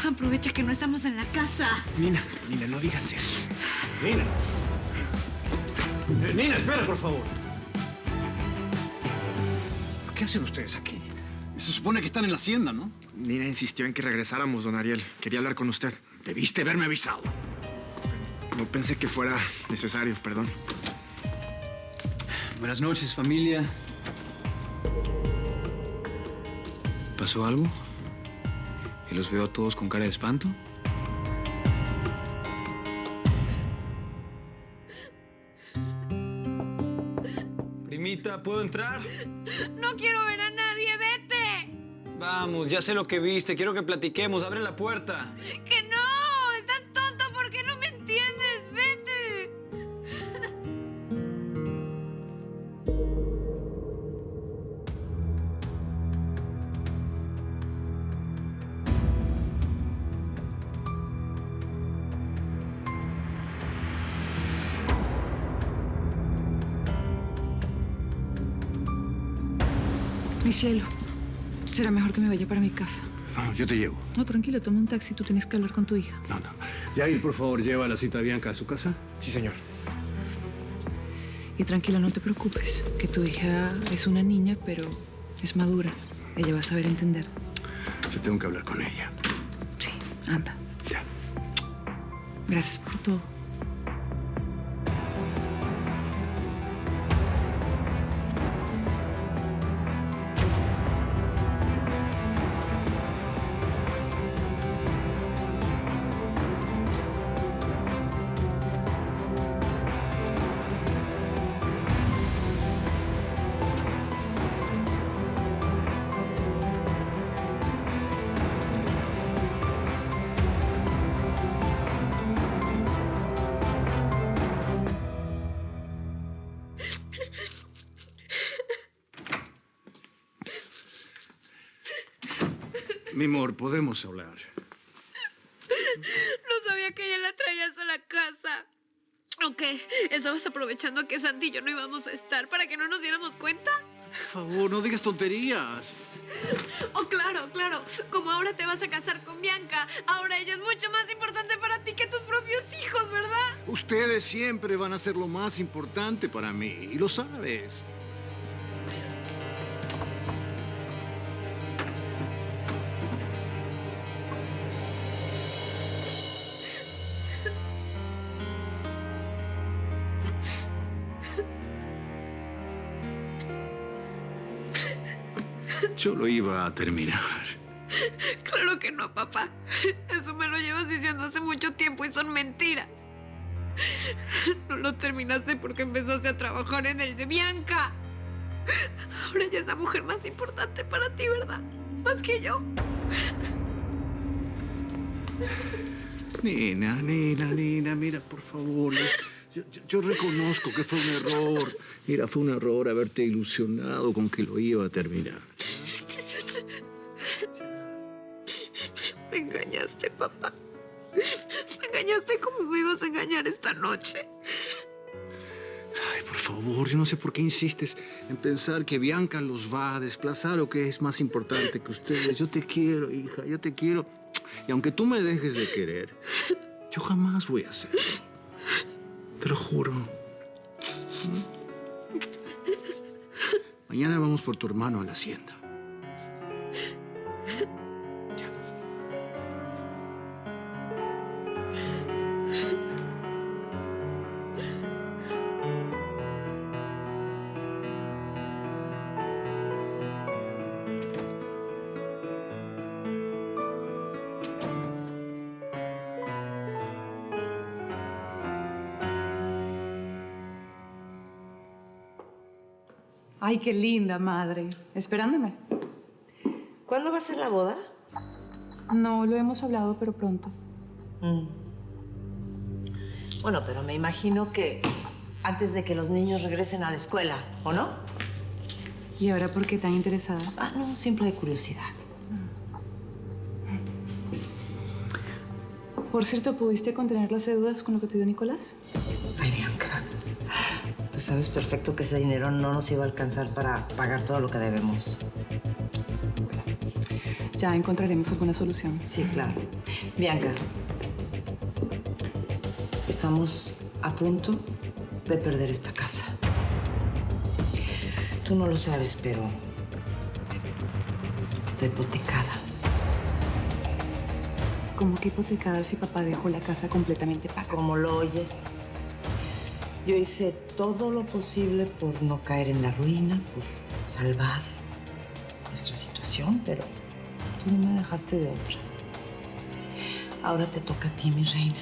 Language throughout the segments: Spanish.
Aprovecha que no estamos en la casa. Nina, no digas eso. Nina. Nina, espera, por favor. ¿Qué hacen ustedes aquí? Se supone que están en la hacienda, ¿no? Nina insistió en que regresáramos, don Ariel. Quería hablar con usted. Debiste haberme avisado. No pensé que fuera necesario, perdón. Buenas noches, familia. ¿Pasó algo? ¿Que los veo a todos con cara de espanto? Primita, ¿puedo entrar? No quiero ver a nadie, vete. Vamos, ya sé lo que viste. Quiero que platiquemos. Abre la puerta. ¡Que no! ¡Estás tonto! ¿Por qué no me entiendes? ¡Vete! Mi cielo, será mejor que me vaya para mi casa. No, yo te llevo. No, tranquilo, toma un taxi. Tú tienes que hablar con tu hija. No. Yair, por favor, lleva a la cita Bianca a su casa. Sí, señor. Y tranquila, no te preocupes, que tu hija es una niña, pero es madura. Ella va a saber entender. Yo tengo que hablar con ella. Sí, anda. Ya. Gracias por todo. Mi amor, podemos hablar. No sabía que ella la traías a la casa. ¿O qué? ¿Estabas aprovechando que Santi y yo no íbamos a estar para que no nos diéramos cuenta? Por favor, no digas tonterías. Oh, claro. Como ahora te vas a casar con Bianca, ahora ella es mucho más importante para ti que tus propios hijos, ¿verdad? Ustedes siempre van a ser lo más importante para mí, y lo sabes. Yo lo iba a terminar. Claro que no, papá. Eso me lo llevas diciendo hace mucho tiempo y son mentiras. No lo terminaste porque empezaste a trabajar en el de Bianca. Ahora ella es la mujer más importante para ti, ¿verdad? Más que yo. Nina, mira, por favor. Yo reconozco que fue un error. Mira, fue un error haberte ilusionado con que lo iba a terminar. Me engañaste, papá. Me engañaste como me ibas a engañar esta noche. Ay, por favor, yo no sé por qué insistes en pensar que Bianca los va a desplazar o que es más importante que ustedes. Yo te quiero, hija, yo te quiero. Y aunque tú me dejes de querer, yo jamás voy a hacerlo. Te lo juro. Mañana vamos por tu hermano a la hacienda. Ay, qué linda, madre. Esperándome. ¿Cuándo va a ser la boda? No lo hemos hablado, pero pronto. Bueno, pero me imagino que antes de que los niños regresen a la escuela, ¿o no? ¿Y ahora por qué tan interesada? Ah, no, siempre de curiosidad. Por cierto, ¿pudiste contener las deudas con lo que te dio Nicolás? Ay, Bianca, tú sabes perfecto que ese dinero no nos iba a alcanzar para pagar todo lo que debemos. Ya encontraremos alguna solución. Sí, claro. Bianca, estamos a punto de perder esta casa. Tú no lo sabes, pero está hipotecada. ¿Cómo que hipotecada si papá dejó la casa completamente paga? Como lo oyes, yo hice todo lo posible por no caer en la ruina, por salvar nuestra situación, pero tú no me dejaste de otra. Ahora te toca a ti, mi reina.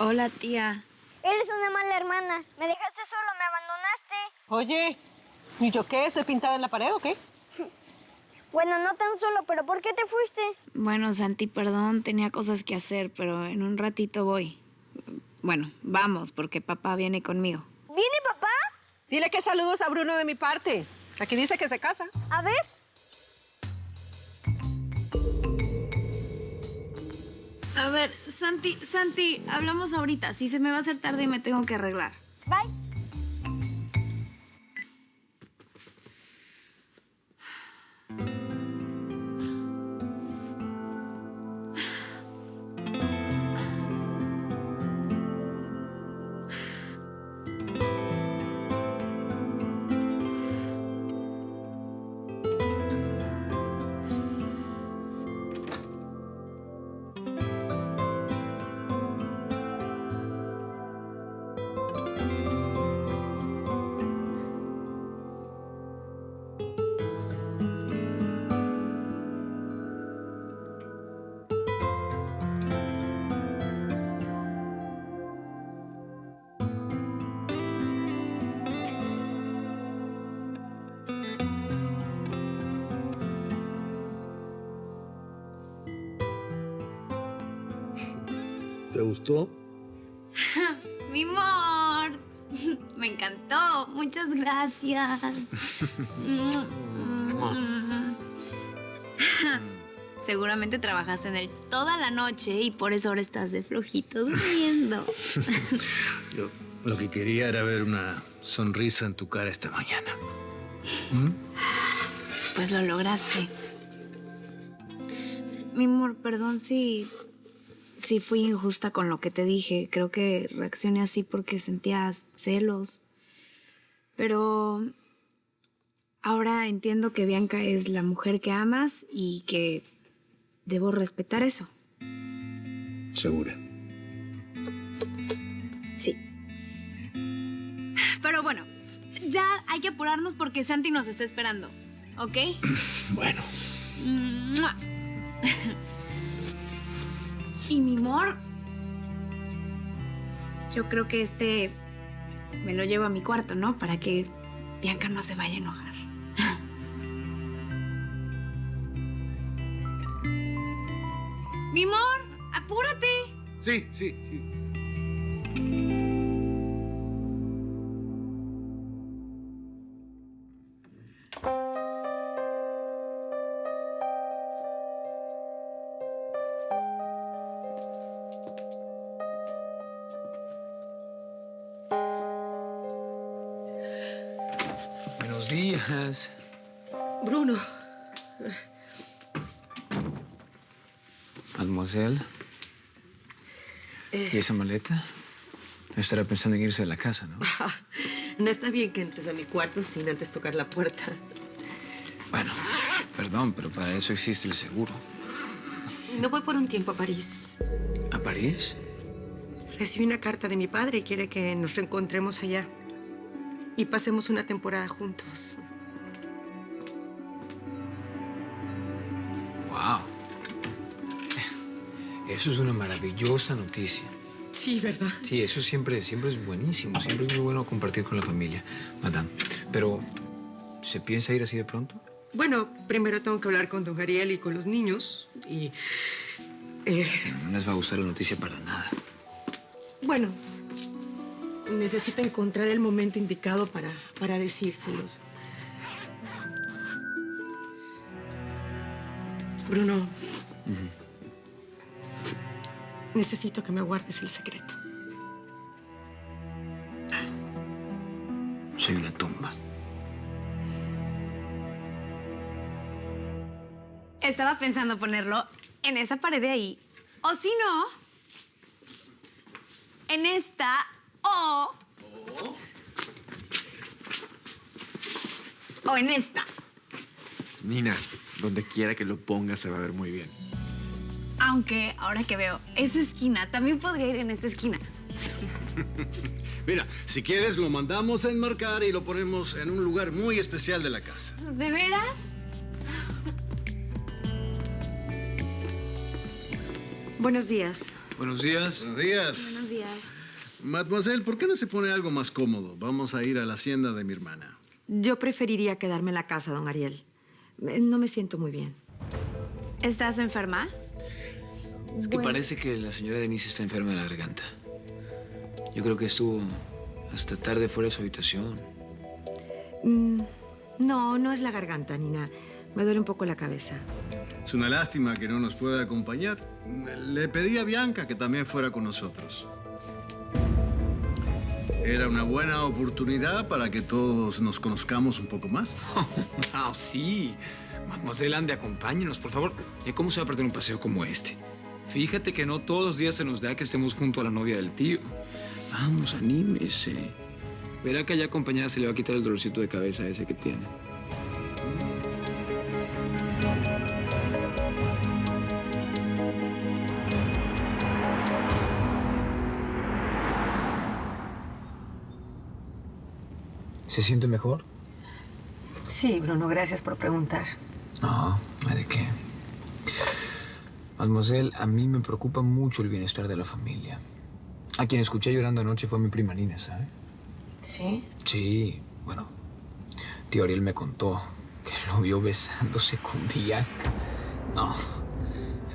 Hola, tía. Eres una mala hermana. Me dejaste solo, me abandonaste. Oye, ¿y yo qué? ¿Estoy pintada en la pared o qué? Bueno, no tan solo, pero ¿por qué te fuiste? Bueno, Santi, perdón, tenía cosas que hacer, pero en un ratito voy. Bueno, vamos, porque papá viene conmigo. ¿Viene papá? Dile que saludos a Bruno de mi parte. Aquí dice que se casa. A ver. A ver, Santi, hablamos ahorita. Si se me va a hacer tarde y me tengo que arreglar. Bye. ¿Te gustó? ¡Mi amor! Me encantó. Muchas gracias. Seguramente trabajaste en él toda la noche y por eso ahora estás de flojito durmiendo. Yo lo que quería era ver una sonrisa en tu cara esta mañana. Pues lo lograste. Mi amor, perdón si fui injusta con lo que te dije. Creo que reaccioné así porque sentías celos. Pero ahora entiendo que Bianca es la mujer que amas y que debo respetar eso. ¿Segura? Sí. Pero bueno, ya hay que apurarnos porque Santi nos está esperando, ¿ok? Bueno. ¡Mua! Y mi amor, yo creo que me lo llevo a mi cuarto, ¿no? Para que Bianca no se vaya a enojar. Sí, sí, sí. Buenos días. Bruno, Mademoiselle. ¿Y esa maleta? Estará pensando en irse de la casa, ¿no? no está bien que entres a mi cuarto sin antes tocar la puerta. Bueno, perdón, pero para eso existe el seguro. No voy por un tiempo a París. ¿A París? Recibí una carta de mi padre y quiere que nos reencontremos allá. Y pasemos una temporada juntos. ¡Wow! Eso es una maravillosa noticia. Sí, ¿verdad? Sí, eso siempre es buenísimo. Siempre es muy bueno compartir con la familia, madame. Pero, ¿se piensa ir así de pronto? Bueno, primero tengo que hablar con don Ariel y con los niños. Y... No les va a gustar la noticia para nada. bueno, necesito encontrar el momento indicado para decírselos. Bruno, necesito que me guardes el secreto. Soy una tumba. Estaba pensando ponerlo en esa pared de ahí. O si no, en esta o en esta. Nina, donde quiera que lo pongas se va a ver muy bien. Aunque ahora que veo esa esquina, también podría ir en esta esquina. Mira, si quieres lo mandamos a enmarcar y lo ponemos en un lugar muy especial de la casa. ¿De veras? Buenos días. Buenos días. Buenos días. Buenos días. Mademoiselle, ¿por qué no se pone algo más cómodo? Vamos a ir a la hacienda de mi hermana. Yo preferiría quedarme en la casa, don Ariel. No me siento muy bien. ¿Estás enferma? Es que parece que la señora Denise está enferma de la garganta. Yo creo que estuvo hasta tarde fuera de su habitación. No, no es la garganta, Nina. Me duele un poco la cabeza. Es una lástima que no nos pueda acompañar. Le pedí a Bianca que también fuera con nosotros. Era una buena oportunidad para que todos nos conozcamos un poco más. Ah, sí. Mademoiselle Ande, acompáñenos, por favor. ¿Y cómo se va a perder un paseo como este? Fíjate que no todos los días se nos da que estemos junto a la novia del tío. Vamos, anímese. Verá que allá acompañada se le va a quitar el dolorcito de cabeza ese que tiene. ¿Se siente mejor? Sí, Bruno, gracias por preguntar. No, no hay de qué. Mademoiselle, a mí me preocupa mucho el bienestar de la familia. A quien escuché llorando anoche fue mi prima Nina, ¿sabe? ¿Sí? Sí, bueno, tío Ariel me contó que lo vio besándose con Bianca. No,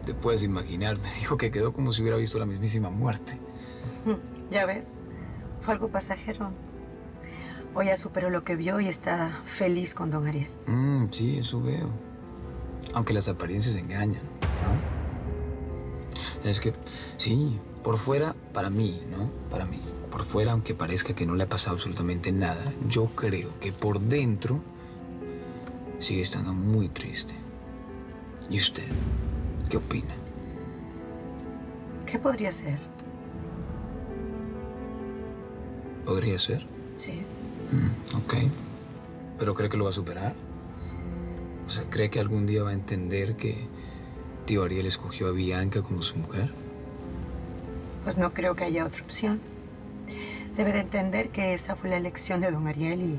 te puedes imaginar, me dijo que quedó como si hubiera visto la mismísima muerte. Ya ves, fue algo pasajero. Hoy ya superó lo que vio y está feliz con don Ariel. Sí, eso veo. Aunque las apariencias engañan, ¿no? Es que, sí, por fuera, para mí, ¿no? Para mí. Por fuera, aunque parezca que no le ha pasado absolutamente nada, yo creo que por dentro sigue estando muy triste. ¿Y usted? ¿Qué opina? ¿Qué podría ser? ¿Podría ser? Sí. Ok. ¿Pero cree que lo va a superar? O sea, ¿cree que algún día va a entender que tío Ariel escogió a Bianca como su mujer? Pues no creo que haya otra opción. Debe de entender que esa fue la elección de don Ariel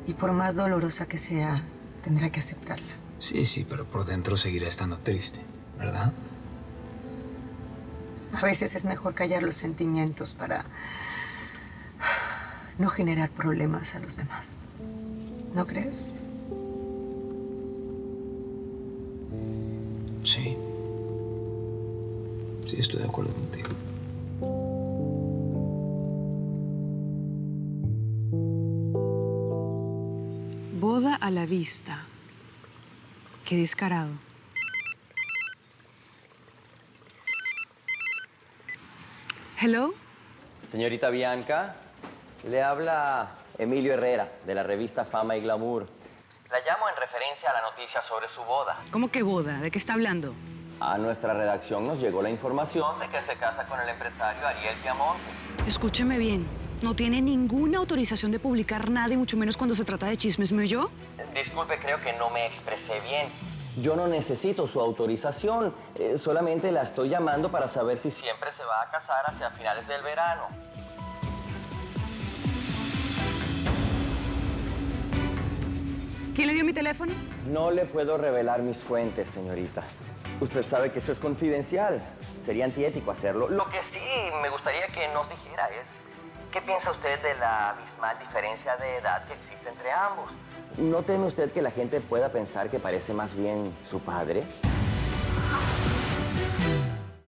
y por más dolorosa que sea, tendrá que aceptarla. Sí, pero por dentro seguirá estando triste, ¿verdad? A veces es mejor callar los sentimientos para no generar problemas a los demás. ¿No crees? Sí. Sí, estoy de acuerdo contigo. Boda a la vista. Qué descarado. Hello. Señorita Bianca, le habla Emilio Herrera, de la revista Fama y Glamour. La llamo en referencia a la noticia sobre su boda. ¿Cómo que boda? ¿De qué está hablando? A nuestra redacción nos llegó la información de que se casa con el empresario Ariel Piamonte. Escúcheme bien. No tiene ninguna autorización de publicar nada y mucho menos cuando se trata de chismes, ¿me oyó? Disculpe, creo que no me expresé bien. Yo no necesito su autorización. Solamente la estoy llamando para saber si siempre se va a casar hacia finales del verano. ¿Quién le dio mi teléfono? No le puedo revelar mis fuentes, señorita. Usted sabe que eso es confidencial. Sería antiético hacerlo. Lo que sí me gustaría que nos dijera es... ¿qué piensa usted de la abismal diferencia de edad que existe entre ambos? ¿No teme usted que la gente pueda pensar que parece más bien su padre?